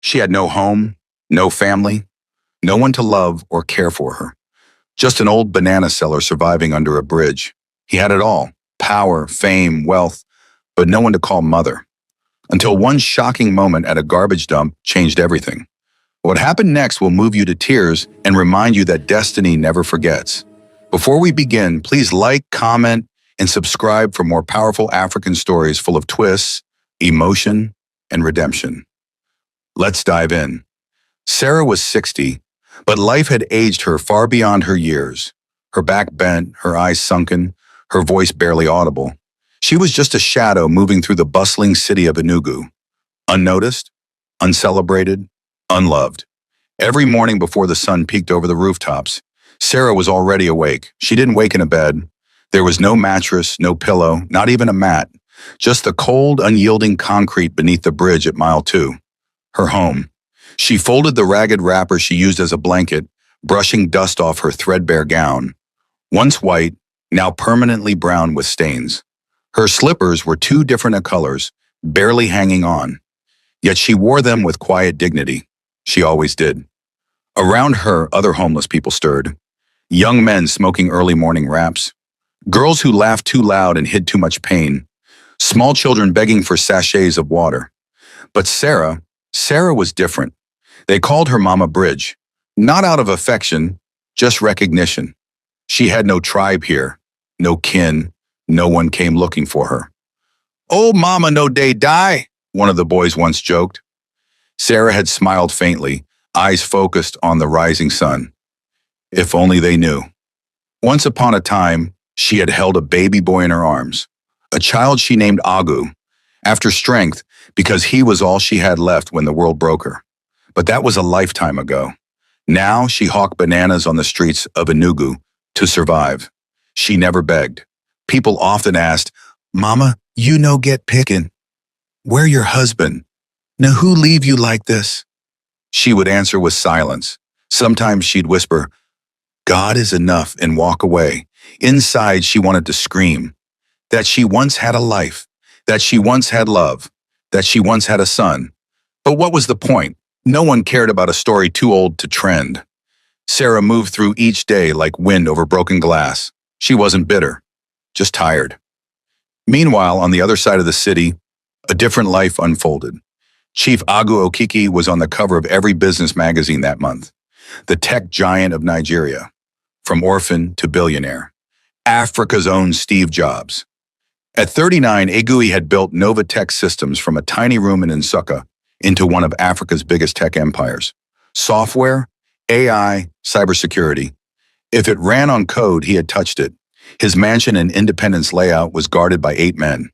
She had no home, no family, no one to love or care for her. Just an old banana seller surviving under a bridge. He had it all: power, fame, wealth, but no one to call mother. Until one shocking moment at a garbage dump changed everything. What happened next will move you to tears and remind you that destiny never forgets. Before we begin, please like, comment, and subscribe for more powerful African stories full of twists, emotion, and redemption. Let's dive in. Sarah was 60, but life had aged her far beyond her years. Her back bent, her eyes sunken, her voice barely audible. She was just a shadow moving through the bustling city of Enugu. Unnoticed, uncelebrated, unloved. Every morning before the sun peeked over the rooftops, Sarah was already awake. She didn't wake in a bed. There was no mattress, no pillow, not even a mat. Just the cold, unyielding concrete beneath the bridge at mile 2. Her home. She folded the ragged wrapper she used as a blanket, brushing dust off her threadbare gown. Once white, now permanently brown with stains. Her slippers were too different a colors, barely hanging on. Yet she wore them with quiet dignity. She always did. Around her, other homeless people stirred. Young men smoking early morning wraps. Girls who laughed too loud and hid too much pain. Small children begging for sachets of water. But Sarah was different. They called her Mama Bridge, not out of affection, just recognition. She had no tribe here, no kin, no one came looking for her. "Oh, Mama no day die," one of the boys once joked. Sarah had smiled faintly, eyes focused on the rising sun. If only they knew. Once upon a time, she had held a baby boy in her arms, a child she named Agu, after strength, because he was all she had left when the world broke her. But that was a lifetime ago. Now she hawked bananas on the streets of Enugu to survive. She never begged. People often asked, "Mama, you no get pickin'. Where your husband? Now who leave you like this?" She would answer with silence. Sometimes she'd whisper, "God is enough," and walk away. Inside, she wanted to scream. That she once had a life. That she once had love. That she once had a son. But what was the point? No one cared about a story too old to trend. Sarah moved through each day like wind over broken glass. She wasn't bitter, just tired. Meanwhile, on the other side of the city, a different life unfolded. Chief Agu Okiki was on the cover of every business magazine that month. The tech giant of Nigeria. From orphan to billionaire. Africa's own Steve Jobs. At 39, Agui had built Nova Tech Systems from a tiny room in Nsukka into one of Africa's biggest tech empires. Software, AI, cybersecurity. If it ran on code, he had touched it. His mansion in Independence layout was guarded by 8 men.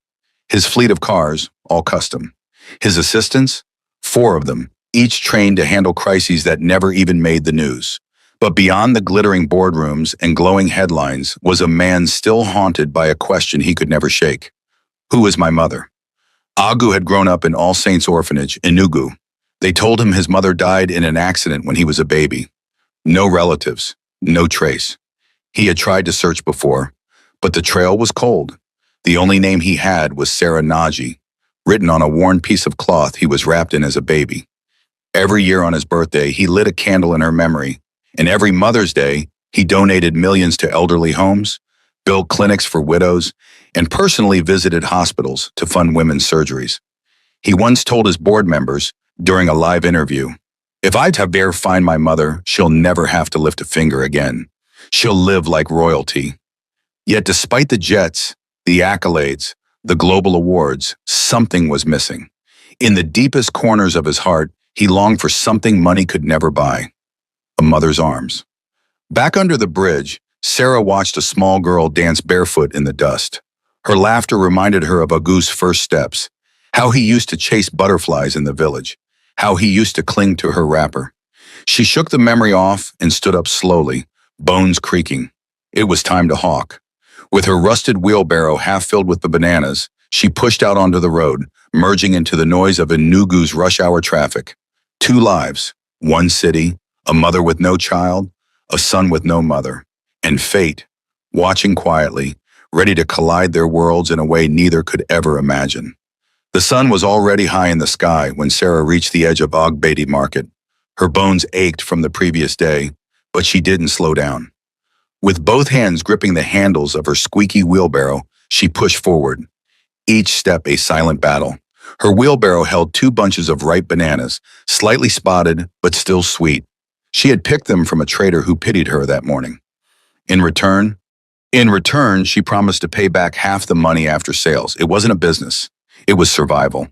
His fleet of cars, all custom. His assistants, 4 of them, each trained to handle crises that never even made the news. But beyond the glittering boardrooms and glowing headlines was a man still haunted by a question he could never shake. Who is my mother? Agu had grown up in All Saints Orphanage, Enugu. They told him his mother died in an accident when he was a baby. No relatives, no trace. He had tried to search before, but the trail was cold. The only name he had was Sarah Naji, written on a worn piece of cloth he was wrapped in as a baby. Every year on his birthday, he lit a candle in her memory, and every Mother's Day, he donated millions to elderly homes, built clinics for widows, and personally visited hospitals to fund women's surgeries. He once told his board members during a live interview, "If I ever find my mother, she'll never have to lift a finger again. She'll live like royalty." Yet despite the jets, the accolades, the global awards, something was missing. In the deepest corners of his heart, he longed for something money could never buy. A mother's arms. Back under the bridge, Sarah watched a small girl dance barefoot in the dust. Her laughter reminded her of Agu's first steps, how he used to chase butterflies in the village, how he used to cling to her wrapper. She shook the memory off and stood up slowly, bones creaking. It was time to hawk. With her rusted wheelbarrow half filled with the bananas, she pushed out onto the road, merging into the noise of Enugu's rush hour traffic. 2 lives, 1 city, a mother with no child, a son with no mother, and fate, watching quietly, ready to collide their worlds in a way neither could ever imagine. The sun was already high in the sky when Sarah reached the edge of Ogbeti Market. Her bones ached from the previous day, but she didn't slow down. With both hands gripping the handles of her squeaky wheelbarrow, she pushed forward, each step a silent battle. Her wheelbarrow held 2 bunches of ripe bananas, slightly spotted but still sweet. She had picked them from a trader who pitied her that morning. In return, she promised to pay back half the money after sales. It wasn't a business. It was survival.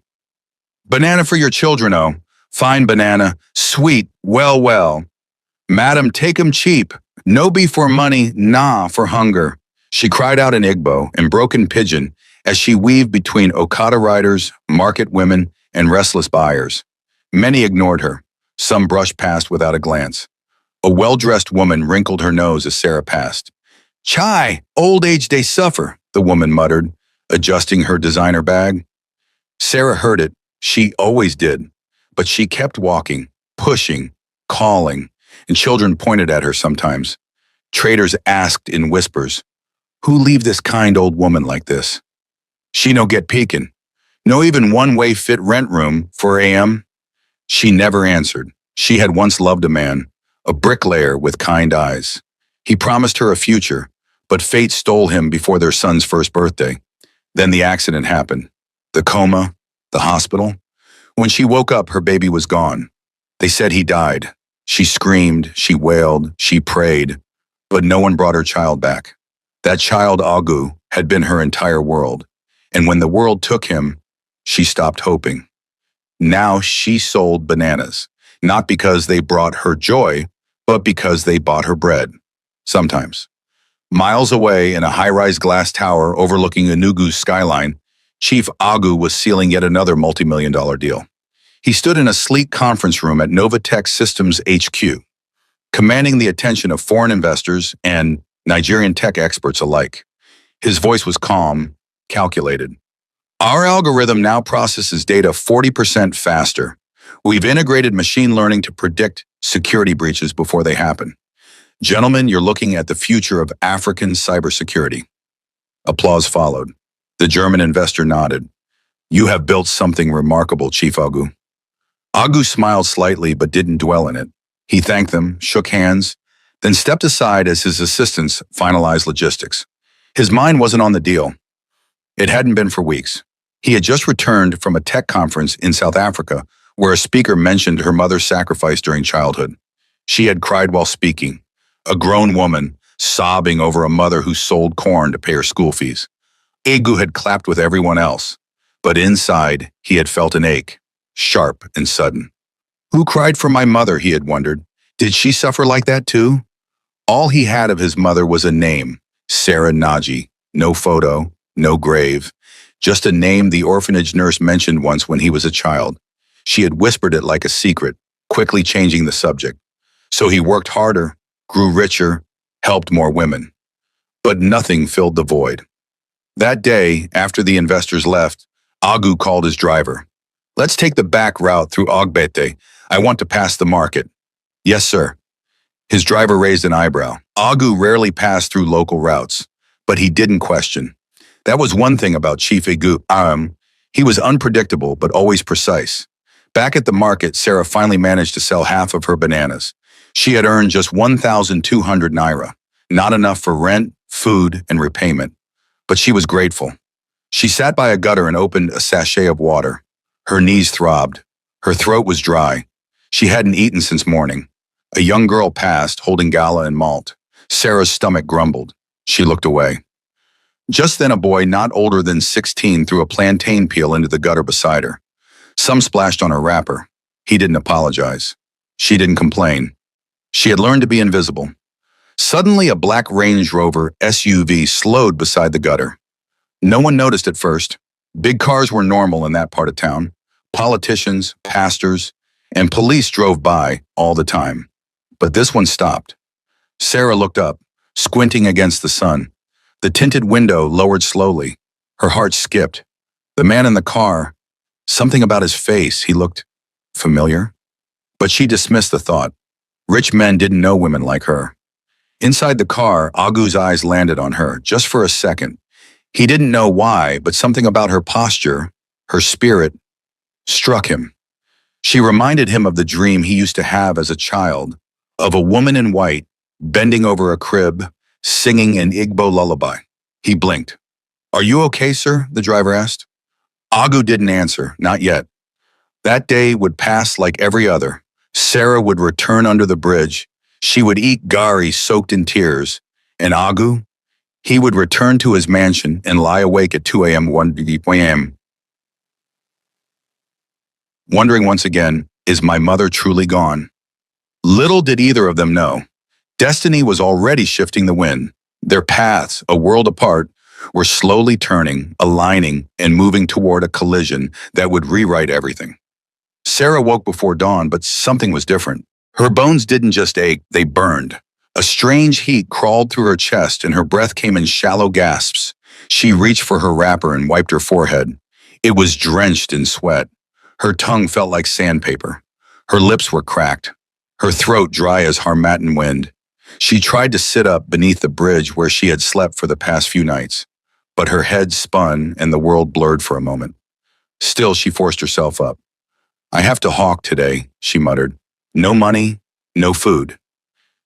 Banana for your children, oh. Fine banana, sweet, well. Madam, take 'em cheap. No be for money, nah for hunger. She cried out in Igbo and broken pidgin as she weaved between Okada riders, market women, and restless buyers. Many ignored her. Some brushed past without a glance. A well-dressed woman wrinkled her nose as Sarah passed. Chai, old age they suffer, the woman muttered, adjusting her designer bag. Sarah heard it. She always did. But she kept walking, pushing, calling, and children pointed at her sometimes. Traders asked in whispers, "Who leave this kind old woman like this? She no get peekin'. No even one-way fit rent room for AM?" She never answered. She had once loved a man, a bricklayer with kind eyes. He promised her a future, but fate stole him before their son's first birthday. Then the accident happened. The coma, the hospital. When she woke up, her baby was gone. They said he died. She screamed, she wailed, she prayed, but no one brought her child back. That child, Agu, had been her entire world. And when the world took him, she stopped hoping. Now she sold bananas, not because they brought her joy, but because they bought her bread. Sometimes. Miles away in a high-rise glass tower overlooking Enugu's skyline, Chief Agu was sealing yet another multi-million-dollar deal. He stood in a sleek conference room at Novatech Systems HQ, commanding the attention of foreign investors and Nigerian tech experts alike. His voice was calm, calculated. Our algorithm now processes data 40% faster. We've integrated machine learning to predict security breaches before they happen. Gentlemen, you're looking at the future of African cybersecurity. Applause followed. The German investor nodded. You have built something remarkable, Chief Agu. Agu smiled slightly but didn't dwell in it. He thanked them, shook hands, then stepped aside as his assistants finalized logistics. His mind wasn't on the deal. It hadn't been for weeks. He had just returned from a tech conference in South Africa where a speaker mentioned her mother's sacrifice during childhood. She had cried while speaking, a grown woman sobbing over a mother who sold corn to pay her school fees. Agu had clapped with everyone else, but inside he had felt an ache, sharp and sudden. Who cried for my mother, he had wondered. Did she suffer like that too? All he had of his mother was a name, Sarah Naji. No photo, no grave, just a name the orphanage nurse mentioned once when he was a child. She had whispered it like a secret, quickly changing the subject. So he worked harder, grew richer, helped more women. But nothing filled the void. That day, after the investors left, Agu called his driver. Let's take the back route through Ogbete. I want to pass the market. Yes, sir. His driver raised an eyebrow. Agu rarely passed through local routes, but he didn't question. That was one thing about Chief Agu. He was unpredictable, but always precise. Back at the market, Sarah finally managed to sell half of her bananas. She had earned just 1,200 naira, not enough for rent, food, and repayment. But she was grateful. She sat by a gutter and opened a sachet of water. Her knees throbbed. Her throat was dry. She hadn't eaten since morning. A young girl passed, holding gala and malt. Sarah's stomach grumbled. She looked away. Just then a boy not older than 16 threw a plantain peel into the gutter beside her. Some splashed on her wrapper. He didn't apologize. She didn't complain. She had learned to be invisible. Suddenly, a black Range Rover SUV slowed beside the gutter. No one noticed at first. Big cars were normal in that part of town. Politicians, pastors, and police drove by all the time. But this one stopped. Sarah looked up, squinting against the sun. The tinted window lowered slowly. Her heart skipped. The man in the car, something about his face, he looked familiar. But she dismissed the thought. Rich men didn't know women like her. Inside the car, Agu's eyes landed on her, just for a second. He didn't know why, but something about her posture, her spirit, struck him. She reminded him of the dream he used to have as a child, of a woman in white, bending over a crib, singing an Igbo lullaby. He blinked. "Are you okay, sir?" the driver asked. Agu didn't answer, not yet. That day would pass like every other. Sarah would return under the bridge. She would eat gari soaked in tears. And Agu, he would return to his mansion and lie awake at 2 a.m. 1 a.m. wondering once again, is my mother truly gone? Little did either of them know. Destiny was already shifting the wind. Their paths, a world apart, were slowly turning, aligning, and moving toward a collision that would rewrite everything. Sarah woke before dawn, but something was different. Her bones didn't just ache, they burned. A strange heat crawled through her chest and her breath came in shallow gasps. She reached for her wrapper and wiped her forehead. It was drenched in sweat. Her tongue felt like sandpaper. Her lips were cracked. Her throat dry as harmattan wind. She tried to sit up beneath the bridge where she had slept for the past few nights, but her head spun and the world blurred for a moment. Still, she forced herself up. "I have to hawk today," she muttered. "No money, no food."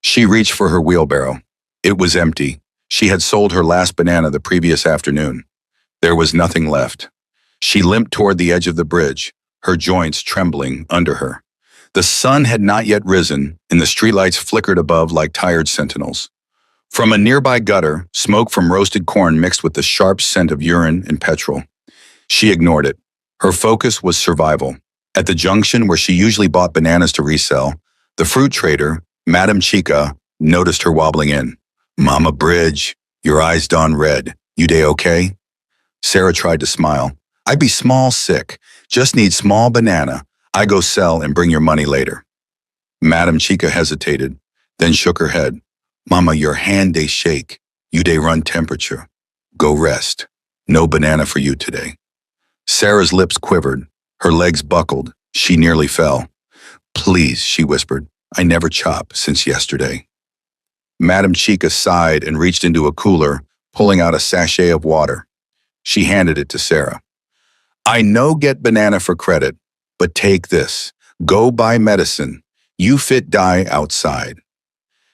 She reached for her wheelbarrow. It was empty. She had sold her last banana the previous afternoon. There was nothing left. She limped toward the edge of the bridge, her joints trembling under her. The sun had not yet risen, and the streetlights flickered above like tired sentinels. From a nearby gutter, smoke from roasted corn mixed with the sharp scent of urine and petrol. She ignored it. Her focus was survival. At the junction where she usually bought bananas to resell, the fruit trader, Madam Chica, noticed her wobbling in. "Mama Bridge, your eyes dawn red. You day okay?" Sarah tried to smile. "I be small sick. Just need small banana. I go sell and bring your money later." Madam Chica hesitated, then shook her head. "Mama, your hand they shake. You day run temperature. Go rest. No banana for you today." Sarah's lips quivered. Her legs buckled. She nearly fell. "Please," she whispered. "I never chop since yesterday." Madam Chica sighed and reached into a cooler, pulling out a sachet of water. She handed it to Sarah. "I no get banana for credit, but take this. Go buy medicine. You fit die outside."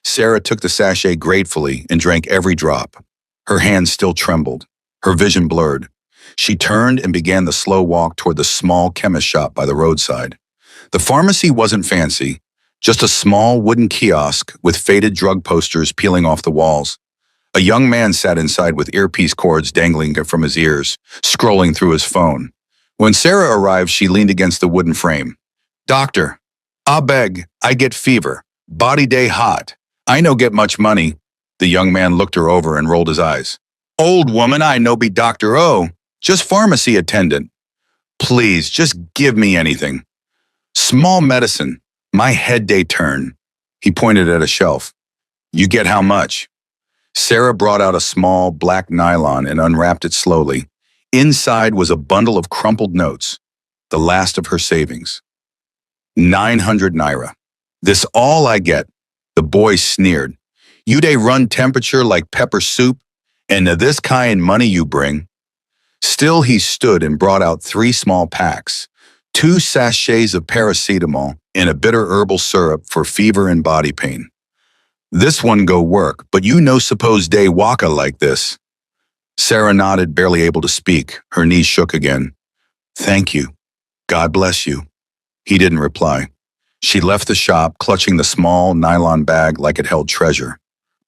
Sarah took the sachet gratefully and drank every drop. Her hands still trembled. Her vision blurred. She turned and began the slow walk toward the small chemist shop by the roadside. The pharmacy wasn't fancy, just a small wooden kiosk with faded drug posters peeling off the walls. A young man sat inside with earpiece cords dangling from his ears, scrolling through his phone. When Sarah arrived, she leaned against the wooden frame. "Doctor, I beg, I get fever. Body day hot. I no get much money." The young man looked her over and rolled his eyes. "Old woman, I no be Dr. O. Just pharmacy attendant. Please, just give me anything. Small medicine. My head day turn." He pointed at a shelf. "You get how much?" Sarah brought out a small black nylon and unwrapped it slowly. Inside was a bundle of crumpled notes, the last of her savings. 900 naira. "This all I get." The boy sneered. "You day run temperature like pepper soup, and to this kind money you bring." Still he stood and brought out 3 small packs, 2 sachets of paracetamol and a bitter herbal syrup for fever and body pain. "This one go work, but you no suppose day waka like this." Sarah nodded, barely able to speak. Her knees shook again. "Thank you. God bless you." He didn't reply. She left the shop, clutching the small nylon bag like it held treasure.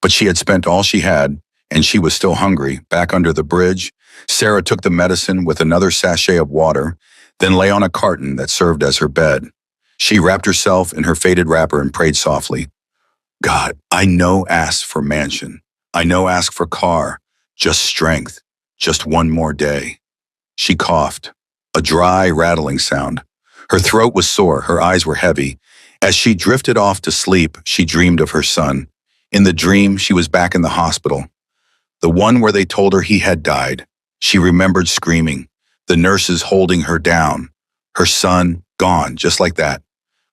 But she had spent all she had, and she was still hungry. Back under the bridge, Sarah took the medicine with another sachet of water, then lay on a carton that served as her bed. She wrapped herself in her faded wrapper and prayed softly. "God, I no ask for mansion. I no ask for car. Just strength. Just one more day." She coughed, a dry, rattling sound. Her throat was sore, her eyes were heavy. As she drifted off to sleep, she dreamed of her son. In the dream, she was back in the hospital, the one where they told her he had died. She remembered screaming, the nurses holding her down. Her son, gone, just like that.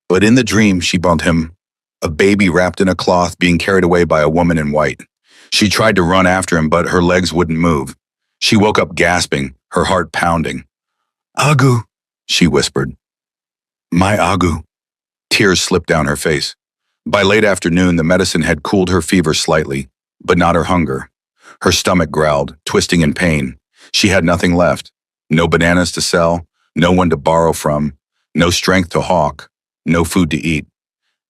But in the dream, she bumped him, a baby wrapped in a cloth being carried away by a woman in white. She tried to run after him, but her legs wouldn't move. She woke up gasping, her heart pounding. Agu, she whispered. My Agu. Tears slipped down her face. By late afternoon, the medicine had cooled her fever slightly, but not her hunger. Her stomach growled, twisting in pain. She had nothing left. No bananas to sell, no one to borrow from, no strength to hawk, no food to eat.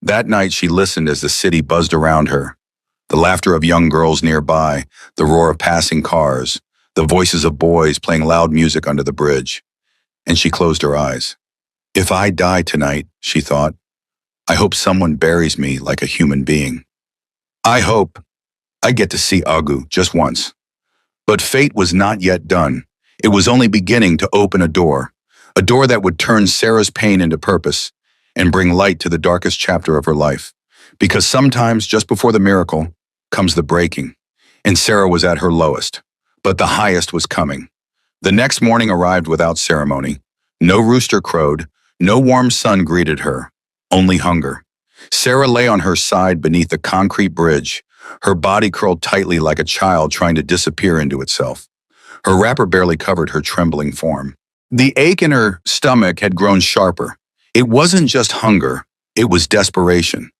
That night she listened as the city buzzed around her. The laughter of young girls nearby, the roar of passing cars, the voices of boys playing loud music under the bridge. And she closed her eyes. If I die tonight, she thought, I hope someone buries me like a human being. I hope I get to see Agu just once. But fate was not yet done. It was only beginning to open a door that would turn Sarah's pain into purpose and bring light to the darkest chapter of her life. Because sometimes, just before the miracle, comes the breaking. And Sarah was at her lowest, but the highest was coming. The next morning arrived without ceremony. No rooster crowed, no warm sun greeted her, only hunger. Sarah lay on her side beneath the concrete bridge, her body curled tightly like a child trying to disappear into itself. Her wrapper barely covered her trembling form. The ache in her stomach had grown sharper. It wasn't just hunger, it was desperation.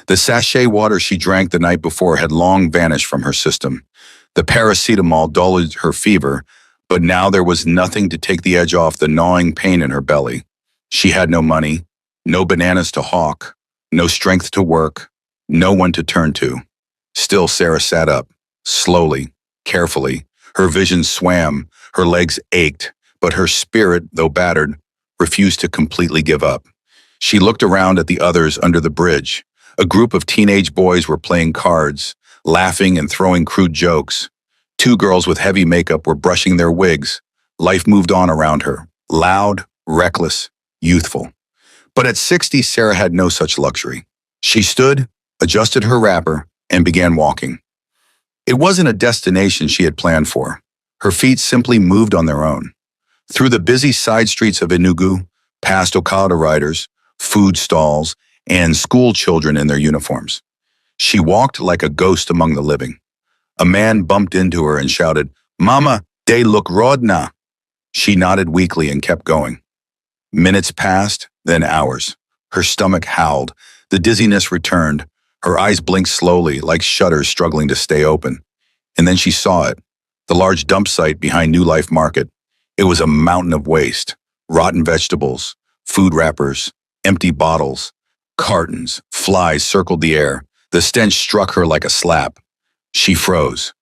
The sachet water she drank the night before had long vanished from her system. The paracetamol dulled her fever, but now there was nothing to take the edge off the gnawing pain in her belly. She had no money, no bananas to hawk, no strength to work, no one to turn to. Still, Sarah sat up, slowly, carefully. Her vision swam, her legs ached, but her spirit, though battered, refused to completely give up. She looked around at the others under the bridge. A group of teenage boys were playing cards, laughing and throwing crude jokes. Two girls with heavy makeup were brushing their wigs. Life moved on around her, loud, reckless, youthful. But at 60, Sarah had no such luxury. She stood, adjusted her wrapper, and began walking. It wasn't a destination she had planned for. Her feet simply moved on their own. Through the busy side streets of Enugu, past Okada riders, food stalls, and school children in their uniforms. She walked like a ghost among the living. A man bumped into her and shouted, Mama, they look rodna. She nodded weakly and kept going. Minutes passed, then hours. Her stomach howled. The dizziness returned. Her eyes blinked slowly, like shutters struggling to stay open. And then she saw it, the large dump site behind New Life Market. It was a mountain of waste, rotten vegetables, food wrappers, empty bottles, cartons, flies circled the air. The stench struck her like a slap. She froze.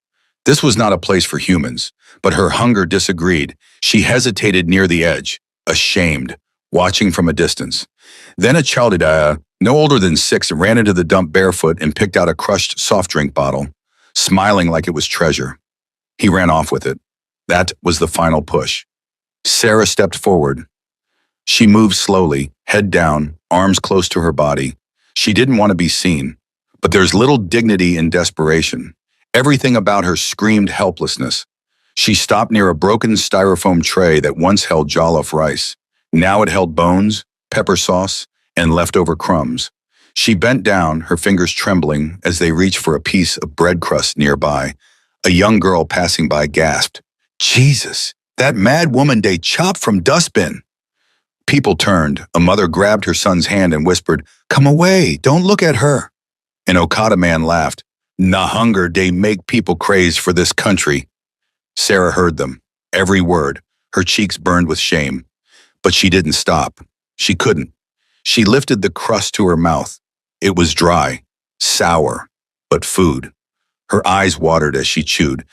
This was not a place for humans, but her hunger disagreed. She hesitated near the edge, ashamed, watching from a distance. Then a child, no older than 6, ran into the dump barefoot and picked out a crushed soft drink bottle, smiling like it was treasure. He ran off with it. That was the final push. Sarah stepped forward. She moved slowly, head down, arms close to her body. She didn't want to be seen. But there's little dignity in desperation. Everything about her screamed helplessness. She stopped near a broken styrofoam tray that once held jollof rice. Now it held bones, pepper sauce, and leftover crumbs. She bent down, her fingers trembling as they reached for a piece of bread crust nearby. A young girl passing by gasped, Jesus, that mad woman they chopped from dustbin. People turned. A mother grabbed her son's hand and whispered, Come away, don't look at her. An Okada man laughed, Na hunger they make people crazed for this country. Sarah heard them, every word. Her cheeks burned with shame. But she didn't stop. She couldn't. She lifted the crust to her mouth. It was dry, sour, but food. Her eyes watered as she chewed.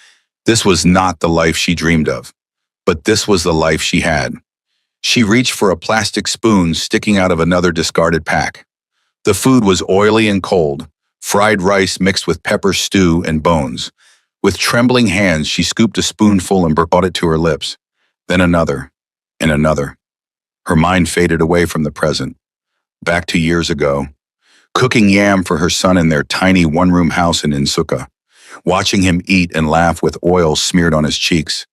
This was not the life she dreamed of, but this was the life she had. She reached for a plastic spoon sticking out of another discarded pack. The food was oily and cold, fried rice mixed with pepper stew and bones. With trembling hands, she scooped a spoonful and brought it to her lips. Then another, and another. Her mind faded away from the present, back to years ago, cooking yam for her son in their tiny one-room house in Nsukka, watching him eat and laugh with oil smeared on his cheeks,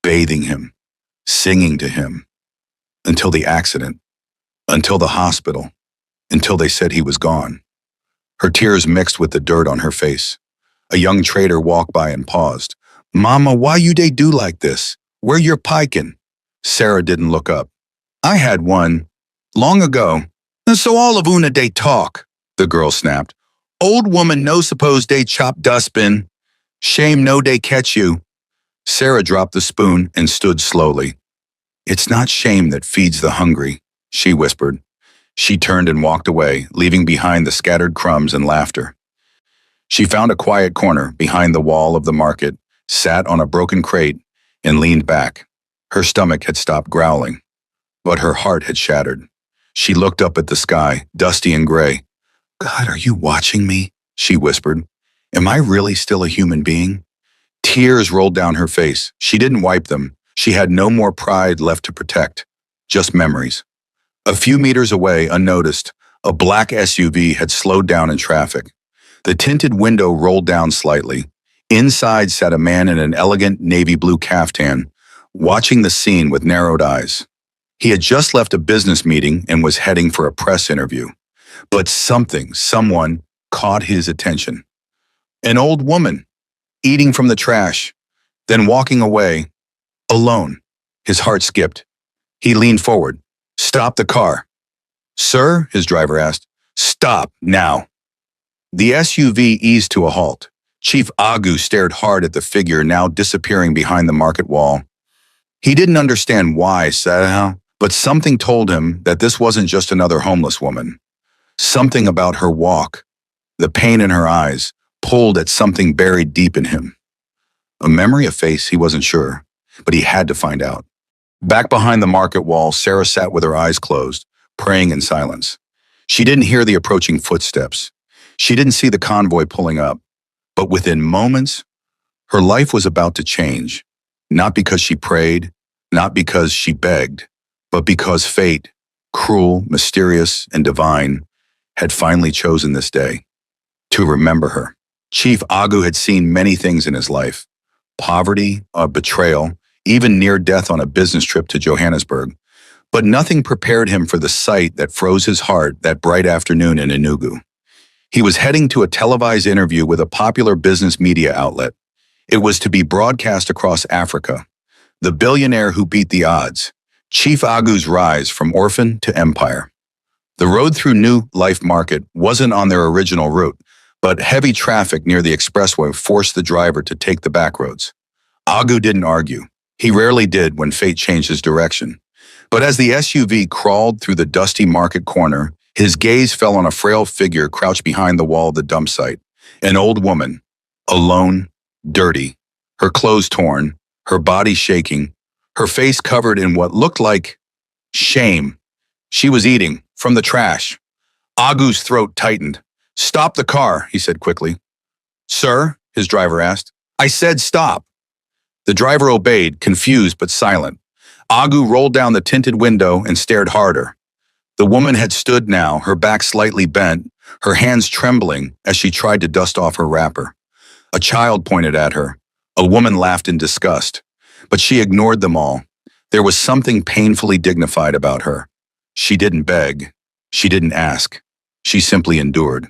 bathing him, singing to him, until the accident, until the hospital, until they said he was gone. Her tears mixed with the dirt on her face. A young trader walked by and paused. Mama, why you they do like this? Where your pikin? Sarah didn't look up. I had one. Long ago. So all of una day talk, the girl snapped. Old woman no suppose they chop dustbin. Shame no they catch you. Sarah dropped the spoon and stood slowly. It's not shame that feeds the hungry, she whispered. She turned and walked away, leaving behind the scattered crumbs and laughter. She found a quiet corner behind the wall of the market, sat on a broken crate, and leaned back. Her stomach had stopped growling, but her heart had shattered. She looked up at the sky, dusty and gray. God, are you watching me? She whispered. Am I really still a human being? Tears rolled down her face. She didn't wipe them. She had no more pride left to protect, just memories. A few meters away, unnoticed, a black SUV had slowed down in traffic. The tinted window rolled down slightly. Inside sat a man in an elegant navy blue caftan, watching the scene with narrowed eyes. He had just left a business meeting and was heading for a press interview. But someone caught his attention. An old woman, eating from the trash, then walking away, alone. His heart skipped. He leaned forward. Stop the car. Sir, his driver asked. Stop, now. The SUV eased to a halt. Chief Agu stared hard at the figure now disappearing behind the market wall. He didn't understand why, but something told him that this wasn't just another homeless woman. Something about her walk, the pain in her eyes, pulled at something buried deep in him. A memory, a face, he wasn't sure, but he had to find out. Back behind the market wall, Sarah sat with her eyes closed, praying in silence. She didn't hear the approaching footsteps. She didn't see the convoy pulling up. But within moments, her life was about to change. Not because she prayed, not because she begged, but because fate, cruel, mysterious, and divine, had finally chosen this day to remember her. Chief Agu had seen many things in his life. Poverty, a betrayal, even near death on a business trip to Johannesburg. But nothing prepared him for the sight that froze his heart that bright afternoon in Enugu. He was heading to a televised interview with a popular business media outlet. It was to be broadcast across Africa. The billionaire who beat the odds. Chief Agu's rise from orphan to empire. The road through New Life Market wasn't on their original route, but heavy traffic near the expressway forced the driver to take the back roads. Agu didn't argue. He rarely did when fate changed his direction. But as the SUV crawled through the dusty market corner, his gaze fell on a frail figure crouched behind the wall of the dump site. An old woman, alone, dirty, her clothes torn, her body shaking, her face covered in what looked like shame. She was eating from the trash. Agu's throat tightened. Stop the car, he said quickly. Sir, his driver asked. I said stop. The driver obeyed, confused but silent. Agu rolled down the tinted window and stared harder. The woman had stood now, her back slightly bent, her hands trembling as she tried to dust off her wrapper. A child pointed at her. A woman laughed in disgust, but she ignored them all. There was something painfully dignified about her. She didn't beg. She didn't ask. She simply endured.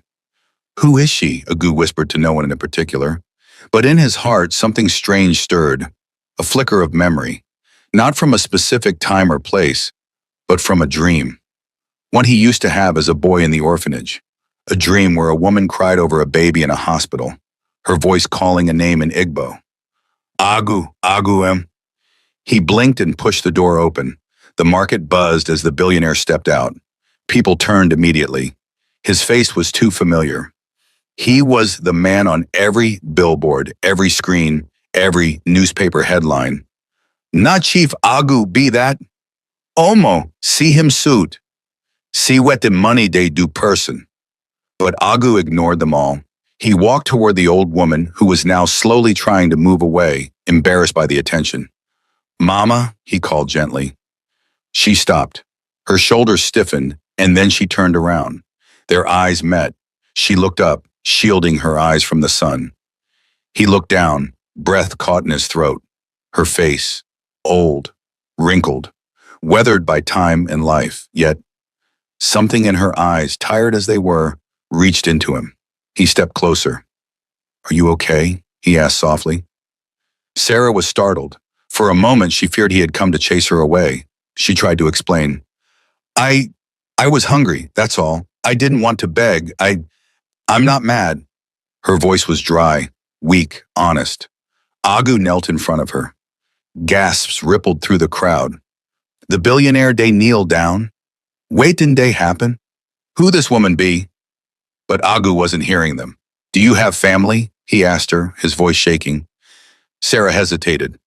Who is she? Agu whispered to no one in particular. But in his heart, something strange stirred, a flicker of memory, not from a specific time or place, but from a dream. One he used to have as a boy in the orphanage. A dream where a woman cried over a baby in a hospital, her voice calling a name in Igbo. Agu. He blinked and pushed the door open. The market buzzed as the billionaire stepped out. People turned immediately. His face was too familiar. He was the man on every billboard, every screen, every newspaper headline. Not Chief Agu be that? Omo, see him suit. See what the money they do person. But Agu ignored them all. He walked toward the old woman who was now slowly trying to move away, embarrassed by the attention. Mama, he called gently. She stopped. Her shoulders stiffened, and then she turned around. Their eyes met. She looked up, shielding her eyes from the sun. He looked down, breath caught in his throat. Her face, old, wrinkled, weathered by time and life, yet something in her eyes, tired as they were, reached into him. He stepped closer. Are you okay? He asked softly. Sarah was startled. For a moment, she feared he had come to chase her away. She tried to explain. I, I was hungry, that's all. I didn't want to beg. I'm not mad. Her voice was dry, weak, honest. Agu knelt in front of her. Gasps rippled through the crowd. The billionaire day kneel down. Wait, didn't day happen? Who this woman be? But Agu wasn't hearing them. Do you have family? He asked her, his voice shaking. Sarah hesitated.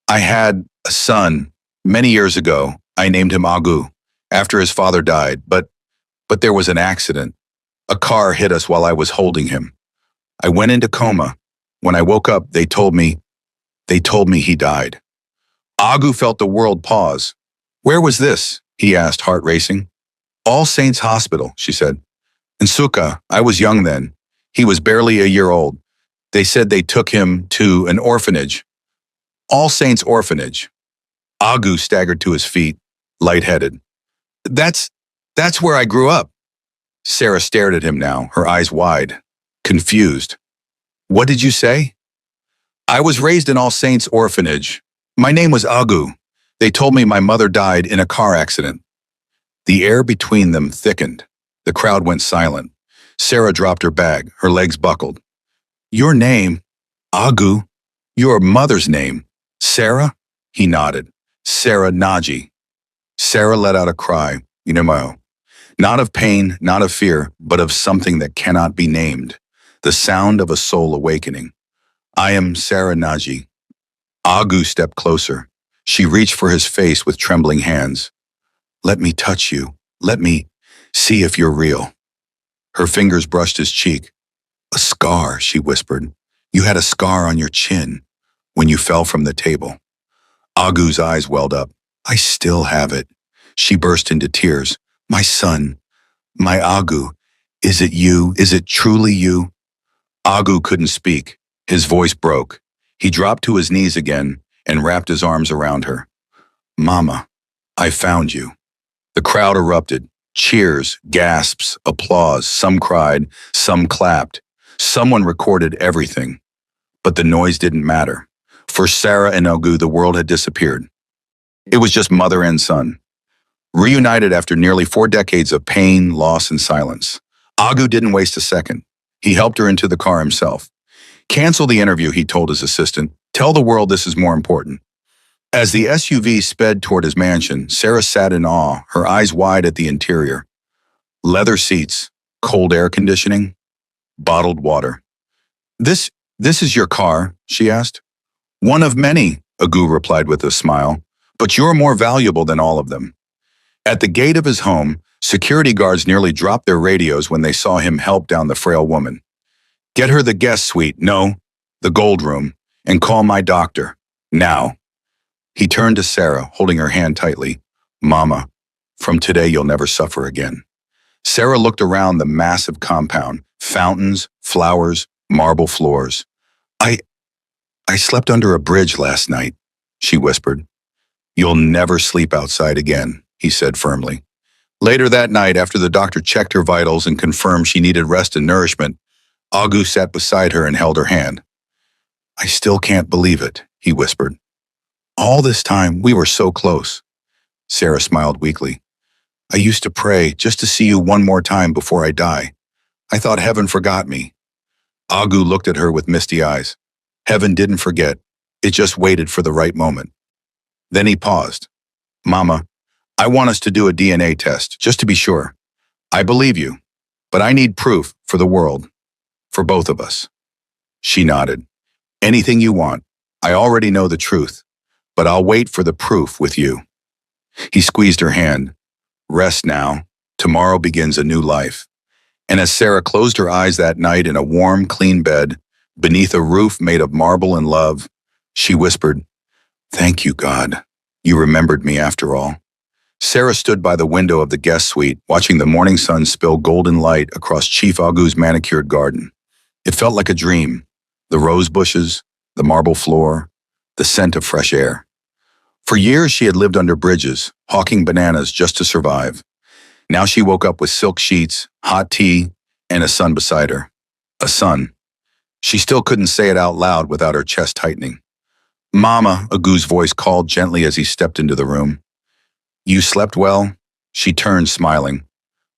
I had a son many years ago. I named him Agu after his father died, but there was an accident. A car hit us while I was holding him. I went into coma. When I woke up, they told me he died. Agu felt the world pause. Where was this? He asked, heart racing. All Saints Hospital, she said. In Suka, I was young then. He was barely a year old. They said they took him to an orphanage. All Saints Orphanage. Agu staggered to his feet, lightheaded. That's where I grew up. Sarah stared at him now, her eyes wide, confused. What did you say? I was raised in All Saints Orphanage. My name was Agu. They told me my mother died in a car accident. The air between them thickened. The crowd went silent. Sarah dropped her bag, her legs buckled. Your name? Agu? Your mother's name? Sarah? He nodded. Sarah Naji. Sarah let out a cry, not of pain, not of fear, but of something that cannot be named. The sound of a soul awakening. I am Sarah Naji. Agu stepped closer. She reached for his face with trembling hands. Let me touch you. Let me see if you're real. Her fingers brushed his cheek. A scar, she whispered. You had a scar on your chin when you fell from the table. Agu's eyes welled up. I still have it. She burst into tears. My son, my Agu, is it you? Is it truly you? Agu couldn't speak. His voice broke. He dropped to his knees again and wrapped his arms around her. Mama, I found you. The crowd erupted. Cheers, gasps, applause. Some cried, some clapped. Someone recorded everything. But the noise didn't matter. For Sarah and Agu, the world had disappeared. It was just mother and son. Reunited after nearly 4 decades of pain, loss, and silence. Agu didn't waste a second. He helped her into the car himself. Cancel the interview, he told his assistant. Tell the world this is more important. As the SUV sped toward his mansion, Sarah sat in awe, her eyes wide at the interior. Leather seats, cold air conditioning, bottled water. This is your car? She asked. One of many, Agu replied with a smile, but you're more valuable than all of them. At the gate of his home, security guards nearly dropped their radios when they saw him help down the frail woman. Get her the guest suite, no, the gold room, and call my doctor, now. He turned to Sarah, holding her hand tightly. Mama, from today you'll never suffer again. Sarah looked around the massive compound, fountains, flowers, marble floors. I slept under a bridge last night, she whispered. You'll never sleep outside again, he said firmly. Later that night, after the doctor checked her vitals and confirmed she needed rest and nourishment, Agu sat beside her and held her hand. I still can't believe it, he whispered. All this time, we were so close. Sarah smiled weakly. I used to pray just to see you one more time before I die. I thought heaven forgot me. Agu looked at her with misty eyes. Heaven didn't forget. It just waited for the right moment. Then he paused. Mama, I want us to do a DNA test, just to be sure. I believe you, but I need proof for the world, for both of us. She nodded. Anything you want. I already know the truth, but I'll wait for the proof with you. He squeezed her hand. Rest now. Tomorrow begins a new life. And as Sarah closed her eyes that night in a warm, clean bed, beneath a roof made of marble and love, she whispered, Thank you, God. You remembered me after all. Sarah stood by the window of the guest suite, watching the morning sun spill golden light across Chief Agu's manicured garden. It felt like a dream. The rose bushes, the marble floor, the scent of fresh air. For years she had lived under bridges, hawking bananas just to survive. Now she woke up with silk sheets, hot tea, and a son beside her. A son. She still couldn't say it out loud without her chest tightening. Mama, Agu's voice called gently as he stepped into the room. You slept well? She turned, smiling.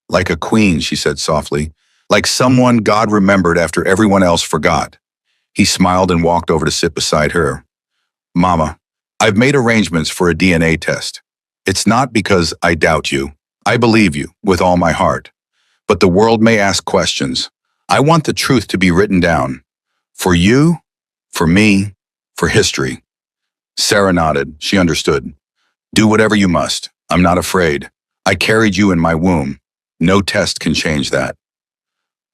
Like a queen, she said softly. Like someone God remembered after everyone else forgot. He smiled and walked over to sit beside her. Mama, I've made arrangements for a DNA test. It's not because I doubt you. I believe you with all my heart. But the world may ask questions. I want the truth to be written down. For you, for me, for history. Sarah nodded. She understood. Do whatever you must. I'm not afraid. I carried you in my womb. No test can change that.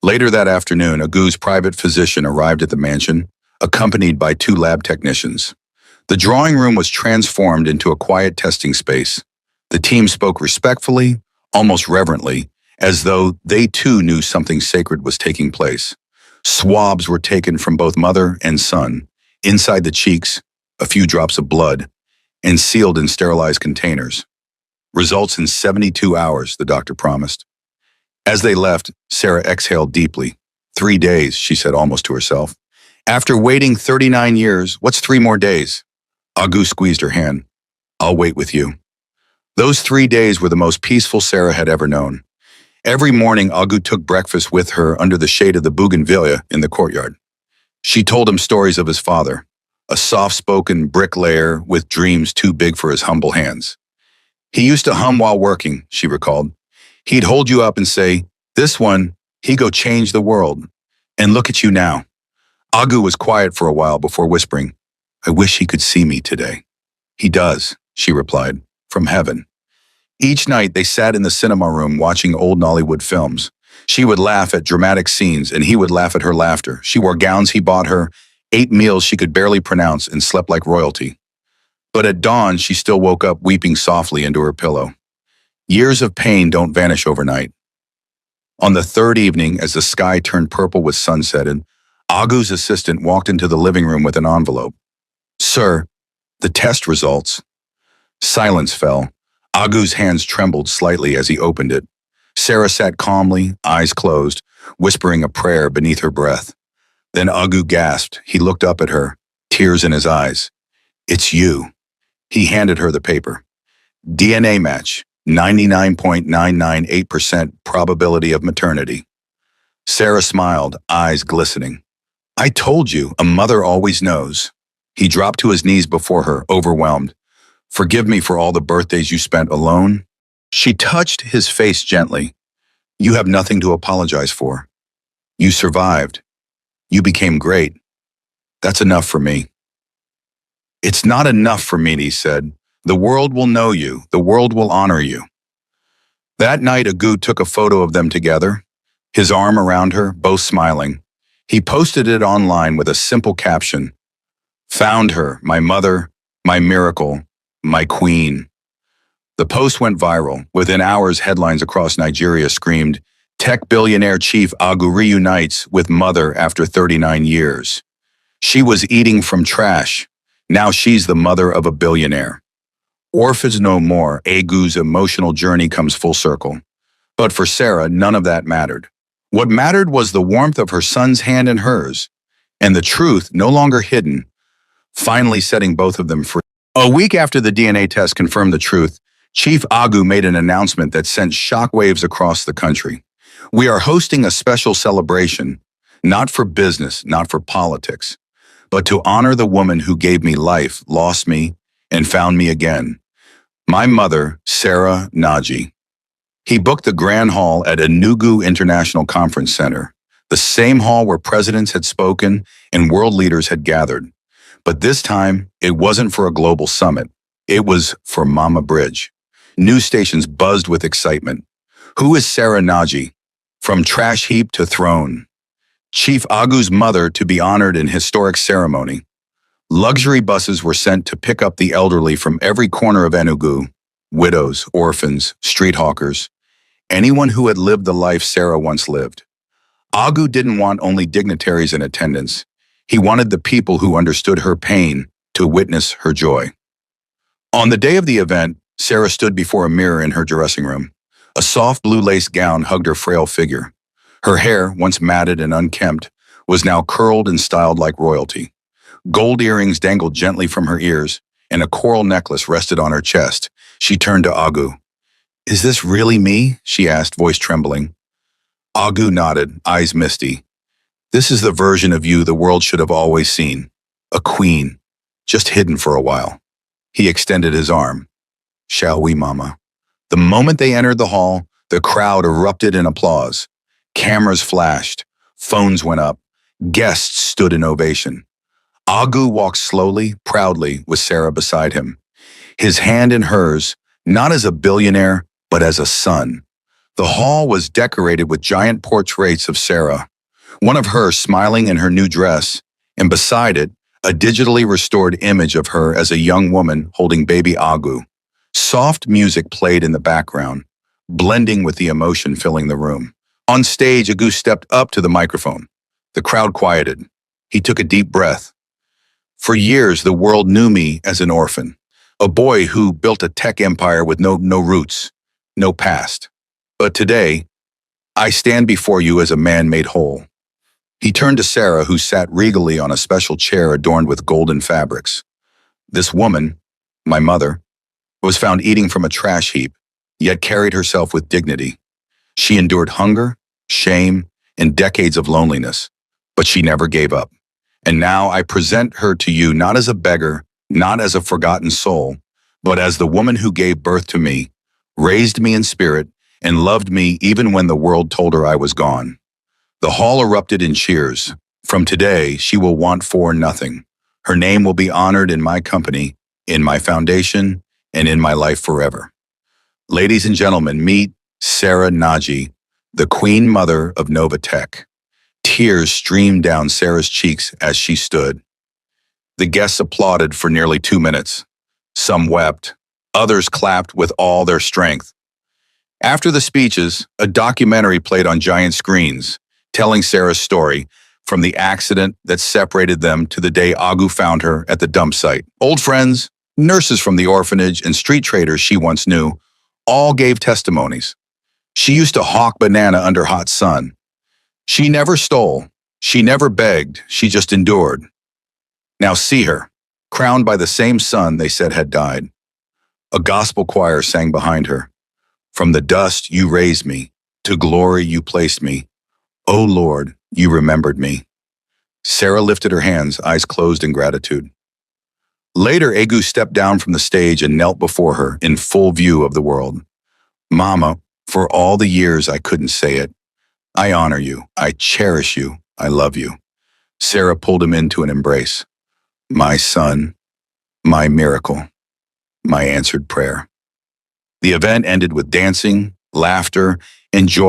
Later that afternoon, Agu's private physician arrived at the mansion, accompanied by two lab technicians. The drawing room was transformed into a quiet testing space. The team spoke respectfully, almost reverently, as though they too knew something sacred was taking place. Swabs were taken from both mother and son, inside the cheeks, a few drops of blood, and sealed in sterilized containers. Results in 72 hours, the doctor promised. As they left, Sarah exhaled deeply. 3 days, she said almost to herself. After waiting 39 years, what's 3 more days? Agu squeezed her hand. I'll wait with you. Those 3 days were the most peaceful Sarah had ever known. Every morning, Agu took breakfast with her under the shade of the bougainvillea in the courtyard. She told him stories of his father, a soft-spoken bricklayer with dreams too big for his humble hands. He used to hum while working, she recalled. He'd hold you up and say, this one, he go change the world. And look at you now. Agu was quiet for a while before whispering, I wish he could see me today. He does, she replied, from heaven. Each night they sat in the cinema room watching old Nollywood films. She would laugh at dramatic scenes and he would laugh at her laughter. She wore gowns he bought her, ate meals she could barely pronounce, and slept like royalty. But at dawn, she still woke up weeping softly into her pillow. Years of pain don't vanish overnight. On the third evening, as the sky turned purple with sunset, Agu's assistant walked into the living room with an envelope. Sir, the test results. Silence fell. Agu's hands trembled slightly as he opened it. Sarah sat calmly, eyes closed, whispering a prayer beneath her breath. Then Agu gasped. He looked up at her, tears in his eyes. It's you. He handed her the paper. DNA match, 99.998% probability of maternity. Sarah smiled, eyes glistening. I told you, a mother always knows. He dropped to his knees before her, overwhelmed. Forgive me for all the birthdays you spent alone. She touched his face gently. You have nothing to apologize for. You survived. You became great. That's enough for me. It's not enough for me, he said. The world will know you. The world will honor you. That night, Agu took a photo of them together, his arm around her, both smiling. He posted it online with a simple caption. Found her, my mother, my miracle, my queen. The post went viral. Within hours, headlines across Nigeria screamed, Tech billionaire chief Agu reunites with mother after 39 years. She was eating from trash. Now she's the mother of a billionaire. Orphans no more. Agu's emotional journey comes full circle. But for Sarah, none of that mattered. What mattered was the warmth of her son's hand in hers, and the truth, no longer hidden, finally setting both of them free. A week after the DNA test confirmed the truth, Chief Agu made an announcement that sent shockwaves across the country. We are hosting a special celebration, not for business, not for politics, but to honor the woman who gave me life, lost me, and found me again. My mother, Sarah Naji. He booked the Grand Hall at Enugu International Conference Center, the same hall where presidents had spoken and world leaders had gathered. But this time, it wasn't for a global summit. It was for Mama Bridge. News stations buzzed with excitement. Who is Sarah Naji? From trash heap to throne. Chief Agu's mother to be honored in historic ceremony. Luxury buses were sent to pick up the elderly from every corner of Enugu, widows, orphans, street hawkers, anyone who had lived the life Sarah once lived. Agu didn't want only dignitaries in attendance. He wanted the people who understood her pain to witness her joy. On the day of the event, Sarah stood before a mirror in her dressing room. A soft blue lace gown hugged her frail figure. Her hair, once matted and unkempt, was now curled and styled like royalty. Gold earrings dangled gently from her ears, and a coral necklace rested on her chest, She turned to Agu. Is this really me? She asked, voice trembling. Agu nodded, eyes misty. This is the version of you the world should have always seen. A queen, just hidden for a while. He extended his arm. Shall we, Mama? The moment they entered the hall, the crowd erupted in applause. Cameras flashed. Phones went up. Guests stood in ovation. Agu walked slowly, proudly, with Sarah beside him. His hand in hers, not as a billionaire, but as a son. The hall was decorated with giant portraits of Sarah, one of her smiling in her new dress, and beside it, a digitally restored image of her as a young woman holding baby Agu. Soft music played in the background, blending with the emotion filling the room. On stage, Agu stepped up to the microphone. The crowd quieted. He took a deep breath. For years, the world knew me as an orphan, a boy who built a tech empire with no roots, no past. But today, I stand before you as a man made whole. He turned to Sarah, who sat regally on a special chair adorned with golden fabrics. This woman, my mother, was found eating from a trash heap, yet carried herself with dignity. She endured hunger, shame, and decades of loneliness, but she never gave up. And now I present her to you not as a beggar, not as a forgotten soul, but as the woman who gave birth to me, raised me in spirit, and loved me even when the world told her I was gone. The hall erupted in cheers. From today, she will want for nothing. Her name will be honored in my company, in my foundation, and in my life forever. Ladies and gentlemen, meet Sarah Naji, the Queen Mother of Nova Tech. Tears streamed down Sarah's cheeks as she stood. The guests applauded for nearly 2 minutes. Some wept. Others clapped with all their strength. After the speeches, a documentary played on giant screens, telling Sarah's story, from the accident that separated them to the day Agu found her at the Dumpsite. Old friends, nurses from the orphanage, and street traders she once knew all gave testimonies. She used to hawk banana under hot sun. She never stole. She never begged. She just endured. Now see her, crowned by the same son they said had died. A gospel choir sang behind her. From the dust you raised me, to glory you placed me. O Lord, you remembered me. Sarah lifted her hands, eyes closed in gratitude. Later, Agu stepped down from the stage and knelt before her in full view of the world. Mama, for all the years I couldn't say it, I honor you, I cherish you, I love you. Sarah pulled him into an embrace. My son, my miracle, my answered prayer. The event ended with dancing, laughter, and joy.